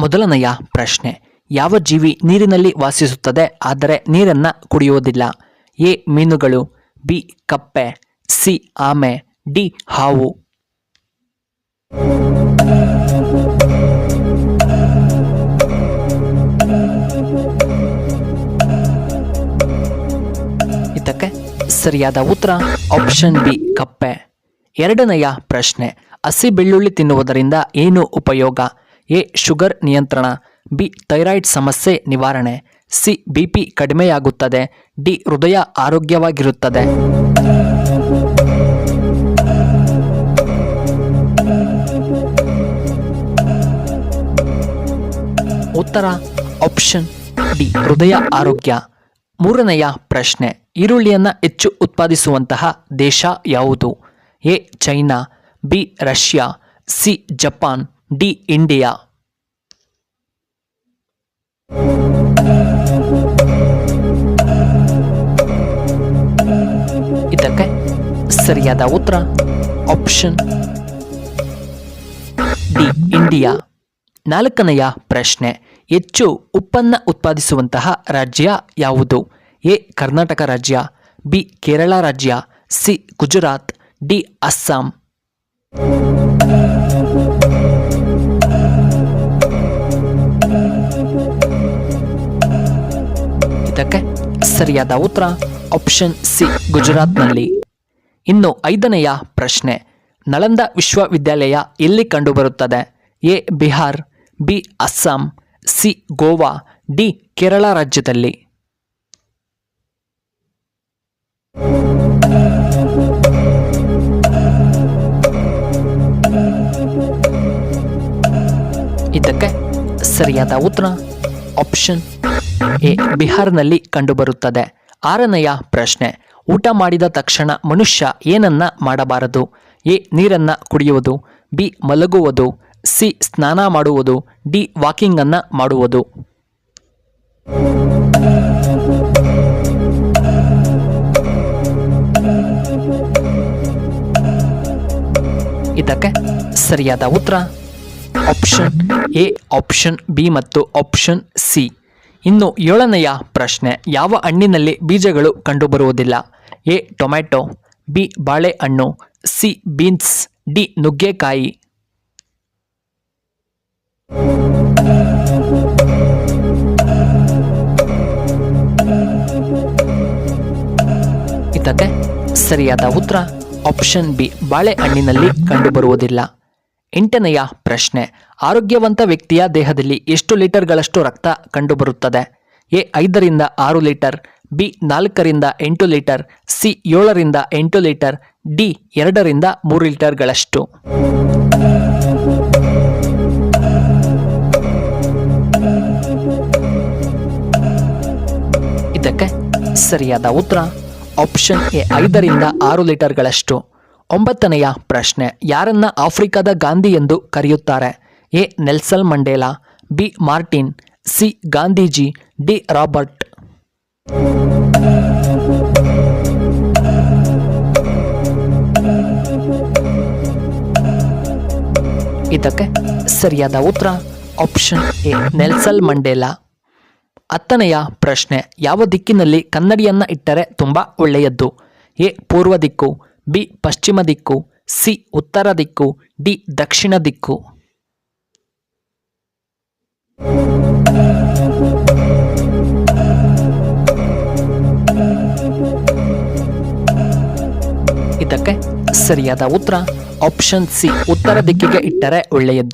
ಮೊದಲನೆಯ ಪ್ರಶ್ನೆ, ಯಾವ ಜೀವಿ ನೀರಿನಲ್ಲಿ ವಾಸಿಸುತ್ತದೆ ಆದರೆ ನೀರನ್ನು ಕುಡಿಯುವುದಿಲ್ಲ? ಎ ಮೀನುಗಳು, ಬಿ ಕಪ್ಪೆ, ಸಿ ಆಮೆ, ಡಿ ಹಾವು. ಇದಕ್ಕೆ ಸರಿಯಾದ ಉತ್ತರ ಆಪ್ಷನ್ ಬಿ ಕಪ್ಪೆ. ಎರಡನೆಯ ಪ್ರಶ್ನೆ, ಹಸಿ ಬೆಳ್ಳುಳ್ಳಿ ತಿನ್ನುವುದರಿಂದ ಏನು ಉಪಯೋಗ? ಎ ಶುಗರ್ ನಿಯಂತ್ರಣ, ಬಿ ಥೈರಾಯ್ಡ್ ಸಮಸ್ಯೆ ನಿವಾರಣೆ, ಸಿ ಬಿಪಿ ಕಡಿಮೆಯಾಗುತ್ತದೆ, ಡಿ ಹೃದಯ ಆರೋಗ್ಯವಾಗಿರುತ್ತದೆ. ಉತ್ತರ ಆಪ್ಷನ್ ಡಿ ಹೃದಯ ಆರೋಗ್ಯ. ಮೂರನೆಯ ಪ್ರಶ್ನೆ, ಈರುಳ್ಳಿಯನ್ನು ಹೆಚ್ಚು ಉತ್ಪಾದಿಸುವಂತಹ ದೇಶ ಯಾವುದು? A China, B Russia, C Japan, D India. ಇದಕ್ಕೆ ಸರಿಯಾದ ಉತ್ತರ ಆಪ್ಷನ್ ಡಿ ಇಂಡಿಯಾ. ನಾಲ್ಕನೆಯ ಪ್ರಶ್ನೆ, ಹೆಚ್ಚು ಉಪ್ಪನ್ನು ಉತ್ಪಾದಿಸುವಂತಹ ರಾಜ್ಯ ಯಾವುದು? ಎ ಕರ್ನಾಟಕ ರಾಜ್ಯ, ಬಿ ಕೇರಳ ರಾಜ್ಯ, ಸಿ ಗುಜರಾತ್, ಡಿ ಅಸ್ಸಾಂ. ಇದಕ್ಕೆ ಸರಿಯಾದ ಉತ್ತರ ಆಪ್ಷನ್ ಸಿ ಗುಜರಾತ್ನಲ್ಲಿ. ಇನ್ನು ಐದನೆಯ ಪ್ರಶ್ನೆ, ನಳಂದ ವಿಶ್ವವಿದ್ಯಾಲಯ ಎಲ್ಲಿ ಕಂಡುಬರುತ್ತದೆ? A Bihar, B Assam, C Goa, D Kerala ರಾಜ್ಯದಲ್ಲಿ. ಇದಕ್ಕೆ ಸರಿಯಾದ ಉತ್ತರ ಆಪ್ಷನ್ ಎ ಬಿಹಾರ್ನಲ್ಲಿ ಕಂಡುಬರುತ್ತದೆ. ಆರನೆಯ ಪ್ರಶ್ನೆ, ಊಟ ಮಾಡಿದ ತಕ್ಷಣ ಮನುಷ್ಯ ಏನನ್ನ ಮಾಡಬಾರದು? ಎ ನೀರನ್ನ ಕುಡಿಯುವುದು, ಬಿ ಮಲಗುವುದು, ಸಿ ಸ್ನಾನ ಮಾಡುವುದು, ಡಿ ವಾಕಿಂಗ್ ಅನ್ನ ಮಾಡುವುದು. ಇದಕ್ಕೆ ಸರಿಯಾದ ಉತ್ತರ ಆಪ್ಷನ್ ಎ, ಆಪ್ಷನ್ ಬಿ ಮತ್ತು ಆಪ್ಷನ್ ಸಿ. ಇನ್ನು ಏಳನೆಯ ಪ್ರಶ್ನೆ, ಯಾವ ಹಣ್ಣಿನಲ್ಲಿ ಬೀಜಗಳು ಕಂಡುಬರುವುದಿಲ್ಲ? ಎ ಟೊಮ್ಯಾಟೊ, ಬಿ ಬಾಳೆಹಣ್ಣು, ಸಿ ಬೀನ್ಸ್, ಡಿ ನುಗ್ಗೆಕಾಯಿ. ಇದಕ್ಕೆ ಸರಿಯಾದ ಉತ್ತರ ಆಪ್ಷನ್ ಬಿ ಬಾಳೆಹಣ್ಣಿನಲ್ಲಿ ಕಂಡುಬರುವುದಿಲ್ಲ. ಎಂಟನೆಯ ಪ್ರಶ್ನೆ, ಆರೋಗ್ಯವಂತ ವ್ಯಕ್ತಿಯ ದೇಹದಲ್ಲಿ ಎಷ್ಟು ಲೀಟರ್ಗಳಷ್ಟು ರಕ್ತ ಕಂಡುಬರುತ್ತದೆ? ಎ 5ರಿಂದ 6 ಲೀಟರ್, ಬಿ 4ರಿಂದ 8 ಲೀಟರ್, ಸಿ 7ರಿಂದ 8 ಲೀಟರ್, ಡಿ 2ರಿಂದ 3 ಲೀಟರ್ಗಳಷ್ಟು. ಇದಕ್ಕೆ ಸರಿಯಾದ ಉತ್ತರ ಆಪ್ಷನ್ ಎ 5ರಿಂದ 6 ಲೀಟರ್ಗಳಷ್ಟು. ಒಂಬತ್ತನೆಯ ಪ್ರಶ್ನೆ, ಯಾರನ್ನ ಆಫ್ರಿಕಾದ ಗಾಂಧಿ ಎಂದು ಕರೆಯುತ್ತಾರೆ? A Nelson Mandela, B Martin, C Gandhiji, D Robert. ಇದಕ್ಕೆ ಸರಿಯಾದ ಉತ್ತರ ಆಪ್ಷನ್ ಎ ನೆಲ್ಸನ್ ಮಂಡೇಲಾ. ಹತ್ತನೆಯ ಪ್ರಶ್ನೆ, ಯಾವ ದಿಕ್ಕಿನಲ್ಲಿ ಕನ್ನಡಿಯನ್ನ ಇಟ್ಟರೆ ತುಂಬ ಒಳ್ಳೆಯದ್ದು? ಎ ಪೂರ್ವ ದಿಕ್ಕು, ಬಿ ಪಶ್ಚಿಮ ದಿಕ್ಕು, ಸಿ ಉತ್ತರ ದಿಕ್ಕು, ಡಿ ದಕ್ಷಿಣ ದಿಕ್ಕು. ಇದಕ್ಕೆ ಸರಿಯಾದ ಉತ್ತರ ಆಪ್ಷನ್ ಸಿ ಉತ್ತರ ದಿಕ್ಕಿಗೆ ಇಟ್ಟರೆ ಒಳ್ಳೆಯದ್ದು.